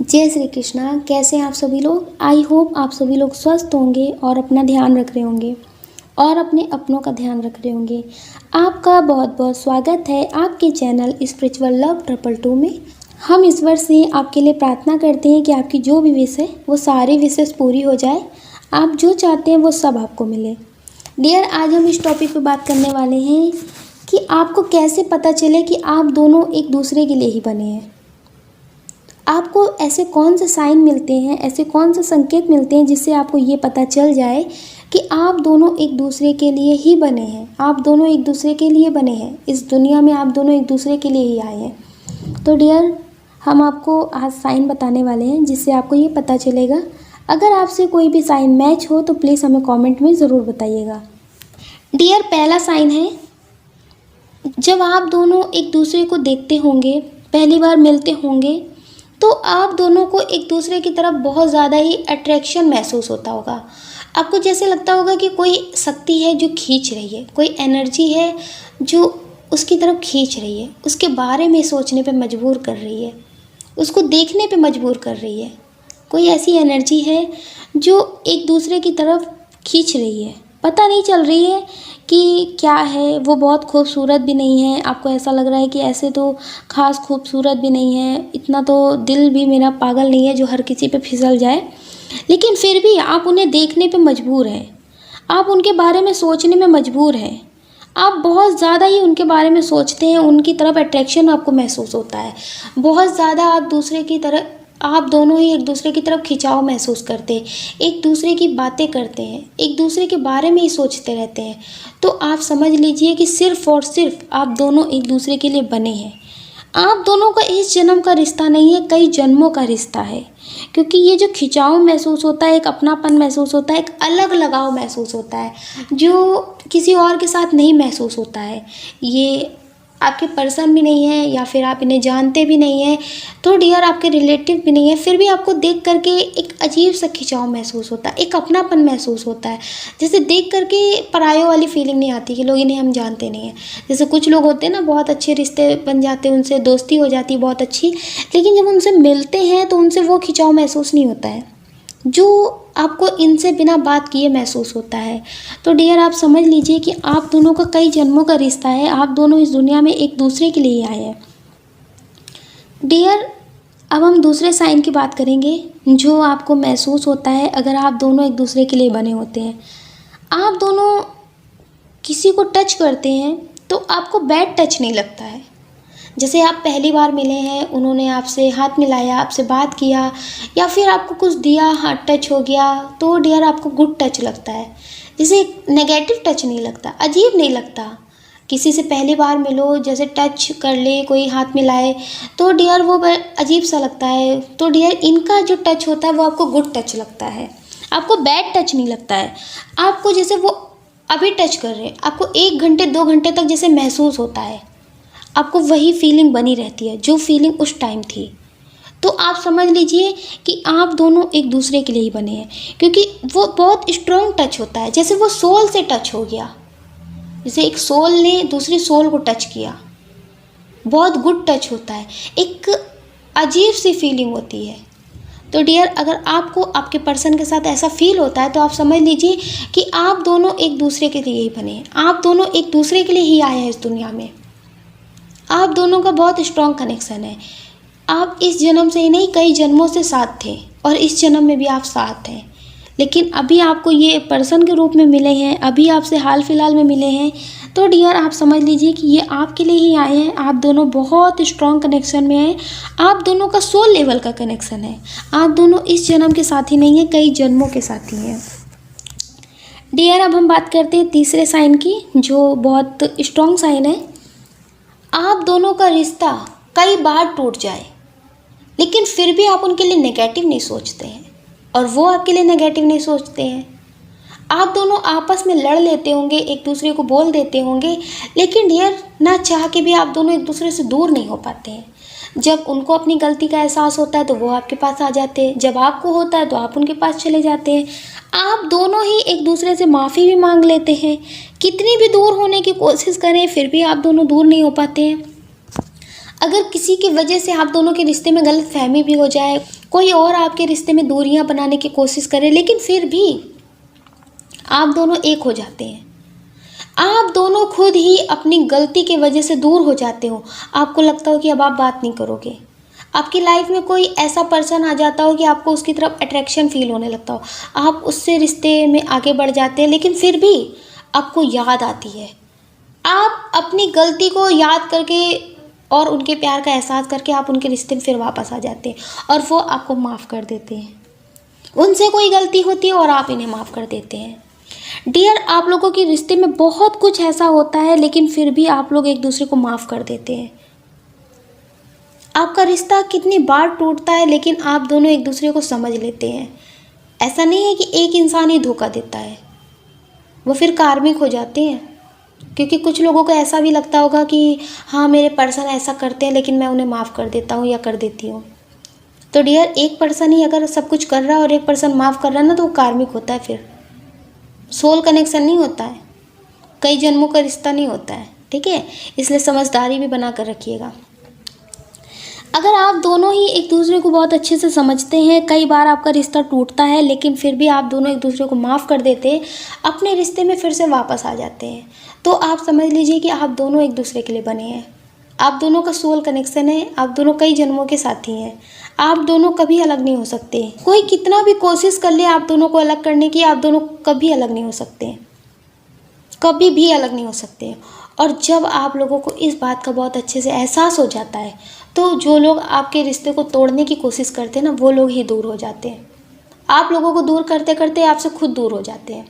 जय श्री कृष्णा। कैसे हैं आप सभी लोग। आई होप आप सभी लोग स्वस्थ होंगे और अपना ध्यान रख रहे होंगे और अपने अपनों का ध्यान रख रहे होंगे। आपका बहुत बहुत स्वागत है आपके चैनल स्पिरिचुअल लव 222 में। हम ईश्वर से आपके लिए प्रार्थना करते हैं कि आपकी जो भी विश है वो सारी विशेष पूरी हो जाए। आप जो चाहते हैं वो सब आपको मिले। डियर, आज हम इस टॉपिक पे बात करने वाले हैं कि आपको कैसे पता चले कि आप दोनों एक दूसरे के लिए ही बने हैं। आपको ऐसे कौन से साइन मिलते हैं, ऐसे कौन से संकेत मिलते हैं जिससे आपको ये पता चल जाए कि आप दोनों एक दूसरे के लिए ही बने हैं। आप दोनों एक दूसरे के लिए बने हैं। इस दुनिया में आप दोनों एक दूसरे के लिए ही आए हैं। तो डियर, हम आपको आज साइन बताने वाले हैं जिससे आपको ये पता चलेगा। अगर आपसे कोई भी साइन मैच हो तो प्लीज़ हमें कॉमेंट में ज़रूर बताइएगा। डियर, पहला साइन है जब आप दोनों एक दूसरे को देखते होंगे, पहली बार मिलते होंगे, तो आप दोनों को एक दूसरे की तरफ बहुत ज़्यादा ही अट्रैक्शन महसूस होता होगा। आपको जैसे लगता होगा कि कोई शक्ति है जो खींच रही है, कोई एनर्जी है जो उसकी तरफ खींच रही है, उसके बारे में सोचने पे मजबूर कर रही है, उसको देखने पे मजबूर कर रही है। कोई ऐसी एनर्जी है जो एक दूसरे की तरफ खींच रही है। पता नहीं चल रही है कि क्या है। वो बहुत खूबसूरत भी नहीं है। आपको ऐसा लग रहा है कि ऐसे तो ख़ास खूबसूरत भी नहीं है, इतना तो दिल भी मेरा पागल नहीं है जो हर किसी पे फिसल जाए। लेकिन फिर भी आप उन्हें देखने पे मजबूर हैं। आप उनके बारे में सोचने में मजबूर हैं। आप बहुत ज़्यादा ही उनके बारे में सोचते हैं, उनकी तरफ अट्रैक्शन आपको महसूस होता है। बहुत ज़्यादा आप दोनों ही एक दूसरे की तरफ खिंचाव महसूस करते हैं, एक दूसरे की बातें करते हैं, एक दूसरे के बारे में ही सोचते रहते हैं। तो आप समझ लीजिए कि सिर्फ़ और सिर्फ आप दोनों एक दूसरे के लिए बने हैं। आप दोनों का इस जन्म का रिश्ता नहीं है, कई जन्मों का रिश्ता है। क्योंकि ये जो खिंचाव महसूस होता है, एक अपनापन महसूस होता है, एक अलग लगाव महसूस होता है जो किसी और के साथ नहीं महसूस होता है। ये आपके पर्सन भी नहीं है या फिर आप इन्हें जानते भी नहीं हैं, तो डियर आपके रिलेटिव भी नहीं है, फिर भी आपको देख करके एक अजीब सा खिंचाव महसूस होता है, एक अपनापन महसूस होता है। जैसे देख करके परायों वाली फीलिंग नहीं आती कि लोग इन्हें हम जानते नहीं हैं। जैसे कुछ लोग होते हैं ना, बहुत अच्छे रिश्ते बन जाते हैं, उनसे दोस्ती हो जाती है बहुत अच्छी, लेकिन जब उनसे मिलते हैं तो उनसे वो खिंचाव महसूस नहीं होता है जो आपको इनसे बिना बात किए महसूस होता है। तो डियर, आप समझ लीजिए कि आप दोनों का कई जन्मों का रिश्ता है। आप दोनों इस दुनिया में एक दूसरे के लिए आए हैं। डियर, अब हम दूसरे साइन की बात करेंगे जो आपको महसूस होता है अगर आप दोनों एक दूसरे के लिए बने होते हैं। आप दोनों किसी को टच करते हैं तो आपको बैड टच नहीं लगता है। जैसे आप पहली बार मिले हैं, उन्होंने आपसे हाथ मिलाया, आपसे बात किया या फिर आपको कुछ दिया, हाथ टच हो गया, तो डियर आपको गुड टच लगता है। जैसे नेगेटिव टच नहीं लगता, अजीब नहीं लगता। किसी से पहली बार मिलो, जैसे टच कर ले, कोई हाथ मिलाए, तो डियर वो अजीब सा लगता है। तो डियर इनका जो टच होता है वो आपको गुड टच लगता है, आपको बैड टच नहीं लगता है। आपको जैसे वो अभी टच कर रहे हैं, आपको 1 घंटे 2 घंटे तक जैसे महसूस होता है, आपको वही फीलिंग बनी रहती है जो फीलिंग उस टाइम थी। तो आप समझ लीजिए कि आप दोनों एक दूसरे के लिए ही बने हैं, क्योंकि वो बहुत स्ट्रॉन्ग टच होता है। जैसे वो सोल से टच हो गया, जैसे एक सोल ने दूसरी सोल को टच किया, बहुत गुड टच होता है, एक अजीब सी फीलिंग होती है। तो डियर, अगर आपको आपके पर्सन के साथ ऐसा फील होता है तो आप समझ लीजिए कि आप दोनों एक दूसरे के लिए ही बने हैं। आप दोनों एक दूसरे के लिए ही आए हैं इस दुनिया में। आप दोनों का बहुत स्ट्रॉन्ग कनेक्शन है। आप इस जन्म से ही नहीं, कई जन्मों से साथ थे और इस जन्म में भी आप साथ हैं। लेकिन अभी आपको ये पर्सन के रूप में मिले हैं, अभी आपसे हाल फिलहाल में मिले हैं। तो डियर, आप समझ लीजिए कि ये आपके लिए ही आए हैं। आप दोनों बहुत स्ट्रॉन्ग कनेक्शन में हैं। आप दोनों का सोल लेवल का कनेक्शन है। आप दोनों इस जन्म के साथी नहीं हैं, कई जन्मों के साथी हैं। डियर, अब हम बात करते हैं तीसरे साइन की जो बहुत स्ट्रॉन्ग साइन है। आप दोनों का रिश्ता कई बार टूट जाए लेकिन फिर भी आप उनके लिए नेगेटिव नहीं सोचते हैं और वो आपके लिए नेगेटिव नहीं सोचते हैं। आप दोनों आपस में लड़ लेते होंगे, एक दूसरे को बोल देते होंगे, लेकिन डियर ना चाह के भी आप दोनों एक दूसरे से दूर नहीं हो पाते हैं। जब उनको अपनी गलती का एहसास होता है तो वो आपके पास आ जाते हैं, जब आपको होता है तो आप उनके पास चले जाते हैं। आप दोनों ही एक दूसरे से माफ़ी भी मांग लेते हैं। कितनी भी दूर होने की कोशिश करें फिर भी आप दोनों दूर नहीं हो पाते हैं। अगर किसी की वजह से आप दोनों के रिश्ते में गलतफहमी भी हो जाए, कोई और आपके रिश्ते में दूरियां बनाने की कोशिश करे, लेकिन फिर भी आप दोनों एक हो जाते हैं। आप दोनों खुद ही अपनी गलती की वजह से दूर हो जाते हो। आपको लगता हो कि अब आप बात नहीं करोगे। आपकी लाइफ में कोई ऐसा पर्सन आ जाता हो कि आपको उसकी तरफ अट्रैक्शन फील होने लगता हो। आप उससे रिश्ते में आगे बढ़ जाते हैं, लेकिन फिर भी आपको याद आती है। आप अपनी गलती को याद करके और उनके प्यार का एहसास करके आप उनके रिश्ते में फिर वापस आ जाते हैं और वो आपको माफ़ कर देते हैं। उनसे कोई गलती होती है और आप इन्हें माफ़ कर देते हैं। डियर, आप लोगों के रिश्ते में बहुत कुछ ऐसा होता है, लेकिन फिर भी आप लोग एक दूसरे को माफ़ कर देते हैं। आपका रिश्ता कितनी बार टूटता है, लेकिन आप दोनों एक दूसरे को समझ लेते हैं। ऐसा नहीं है कि एक इंसान ही धोखा देता है, वो फिर कार्मिक हो जाते हैं। क्योंकि कुछ लोगों को ऐसा भी लगता होगा कि हाँ, मेरे पर्सन ऐसा करते हैं लेकिन मैं उन्हें माफ़ कर देता हूँ या कर देती हूँ। तो डियर, एक पर्सन ही अगर सब कुछ कर रहा है और एक पर्सन माफ़ कर रहा है ना, तो वो कार्मिक होता है। फिर सोल कनेक्शन नहीं होता है, कई जन्मों का रिश्ता नहीं होता है। ठीक है, इसलिए समझदारी भी बना कर रखिएगा। अगर आप दोनों ही एक दूसरे को बहुत अच्छे से समझते हैं, कई बार आपका रिश्ता टूटता है लेकिन फिर भी आप दोनों एक दूसरे को माफ़ कर देते हैं, अपने रिश्ते में फिर से वापस आ जाते हैं, तो आप समझ लीजिए कि आप दोनों एक दूसरे के लिए बने हैं। आप दोनों का सोल कनेक्शन है, आप दोनों कई जन्मों के साथी हैं। आप दोनों कभी अलग नहीं हो सकते। कोई कितना भी कोशिश कर ले आप दोनों को अलग करने की, आप दोनों कभी अलग नहीं हो सकते, कभी भी अलग नहीं हो सकते। और जब आप लोगों को इस बात का बहुत अच्छे से एहसास हो जाता है, तो जो लोग आपके रिश्ते को तोड़ने की कोशिश करते हैं ना, वो लोग ही दूर हो जाते हैं। आप लोगों को दूर करते करते आपसे खुद दूर हो जाते हैं,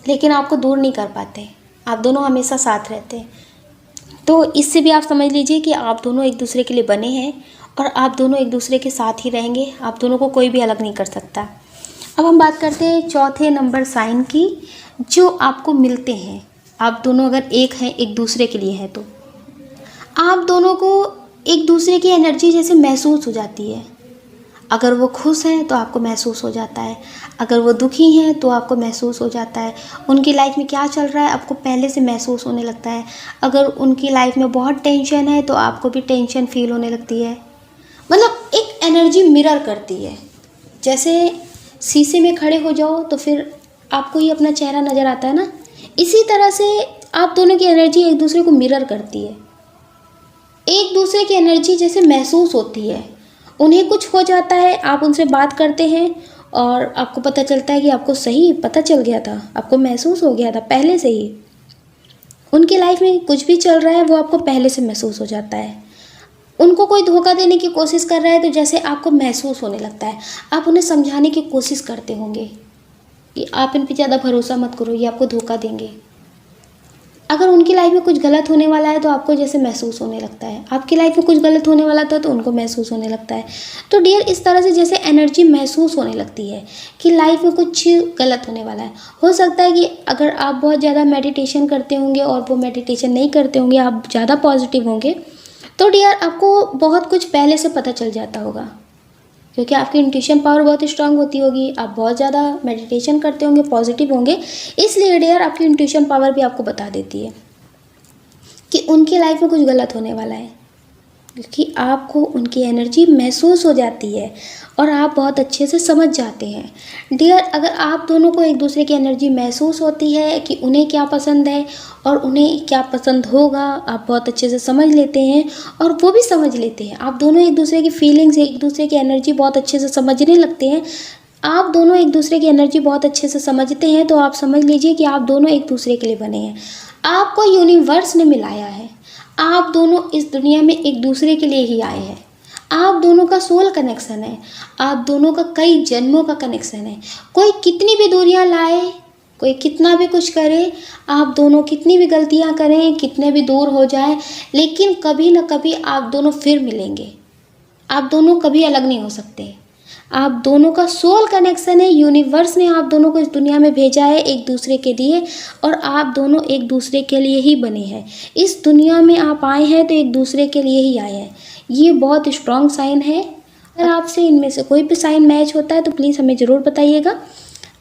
लेकिन आपको दूर नहीं कर पाते। आप दोनों हमेशा साथ रहते हैं। तो इससे भी आप समझ लीजिए कि आप दोनों एक दूसरे के लिए बने हैं और आप दोनों एक दूसरे के साथ ही रहेंगे। आप दोनों को कोई भी अलग नहीं कर सकता। अब हम बात करते हैं चौथे नंबर साइन की, जो आपको मिलते हैं। आप दोनों अगर एक हैं, एक दूसरे के लिए हैं, तो आप दोनों को एक दूसरे की एनर्जी जैसे महसूस हो जाती है। अगर वो खुश हैं तो आपको महसूस हो जाता है, अगर वो दुखी हैं तो आपको महसूस हो जाता है। उनकी लाइफ में क्या चल रहा है आपको पहले से महसूस होने लगता है। अगर उनकी लाइफ में बहुत टेंशन है तो आपको भी टेंशन फील होने लगती है। मतलब एक एनर्जी मिरर करती है। जैसे शीशे में खड़े हो जाओ तो फिर आपको ही अपना चेहरा नज़र आता है ना, इसी तरह से आप दोनों की एनर्जी एक दूसरे को मिरर करती है। एक दूसरे की एनर्जी जैसे महसूस होती है। उन्हें कुछ हो जाता है, आप उनसे बात करते हैं और आपको पता चलता है कि आपको सही पता चल गया था, आपको महसूस हो गया था पहले से ही। उनकी लाइफ में कुछ भी चल रहा है वो आपको पहले से महसूस हो जाता है। उनको कोई धोखा देने की कोशिश कर रहा है तो जैसे आपको महसूस होने लगता है। आप उन्हें समझाने की कोशिश करते होंगे कि आप इन पर ज़्यादा भरोसा मत करो, ये आपको धोखा देंगे। अगर उनकी लाइफ में कुछ गलत होने वाला है तो आपको जैसे महसूस होने लगता है, आपकी लाइफ में कुछ गलत होने वाला था तो उनको महसूस होने लगता है। तो डियर, इस तरह से जैसे एनर्जी महसूस होने लगती है कि लाइफ में कुछ गलत होने वाला है। हो सकता है कि अगर आप बहुत ज़्यादा मेडिटेशन करते होंगे और वो मेडिटेशन नहीं करते होंगे, आप ज़्यादा पॉजिटिव होंगे, तो डियर आपको बहुत कुछ पहले से पता चल जाता होगा, क्योंकि आपकी इंट्यूशन पावर बहुत स्ट्रांग होती होगी। आप बहुत ज़्यादा मेडिटेशन करते होंगे, पॉजिटिव होंगे, इसलिए डियर आपकी इंट्यूशन पावर भी आपको बता देती है कि उनकी लाइफ में कुछ गलत होने वाला है, क्योंकि आपको उनकी एनर्जी महसूस हो जाती है और आप बहुत अच्छे से समझ जाते हैं। डियर, अगर आप दोनों को एक दूसरे की एनर्जी महसूस होती है कि उन्हें क्या पसंद है और उन्हें क्या पसंद होगा, आप बहुत अच्छे से समझ लेते हैं और वो भी समझ लेते हैं। आप दोनों एक दूसरे की फीलिंग्स, एक दूसरे की एनर्जी बहुत अच्छे से समझने लगते हैं। आप दोनों एक दूसरे की एनर्जी बहुत अच्छे से समझते हैं, तो आप समझ लीजिए कि आप दोनों एक दूसरे के लिए बने हैं। आपको यूनिवर्स ने मिलाया है। आप दोनों इस दुनिया में एक दूसरे के लिए ही आए हैं। आप दोनों का सोल कनेक्शन है, आप दोनों का कई जन्मों का कनेक्शन है। कोई कितनी भी दूरियां लाए, कोई कितना भी कुछ करे, आप दोनों कितनी भी गलतियां करें, कितने भी दूर हो जाए, लेकिन कभी ना कभी आप दोनों फिर मिलेंगे। आप दोनों कभी अलग नहीं हो सकते। आप दोनों का सोल कनेक्शन है। यूनिवर्स ने आप दोनों को इस दुनिया में भेजा है एक दूसरे के लिए, और आप दोनों एक दूसरे के लिए ही बने हैं। इस दुनिया में आप आए हैं तो एक दूसरे के लिए ही आए हैं। ये बहुत स्ट्रॉन्ग साइन है। अगर आपसे इनमें से कोई भी साइन मैच होता है तो प्लीज़ हमें ज़रूर बताइएगा।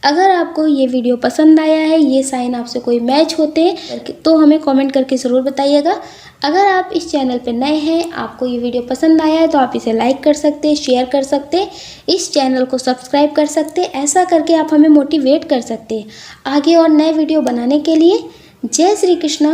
अगर आपको ये वीडियो पसंद आया है, ये साइन आपसे कोई मैच होते हैं तो हमें कमेंट करके ज़रूर बताइएगा। अगर आप इस चैनल पर नए हैं, आपको ये वीडियो पसंद आया है तो आप इसे लाइक कर सकते हैं, शेयर कर सकते हैं, इस चैनल को सब्सक्राइब कर सकते हैं। ऐसा करके आप हमें मोटिवेट कर सकते हैं आगे और नए वीडियो बनाने के लिए। जय श्री कृष्णा।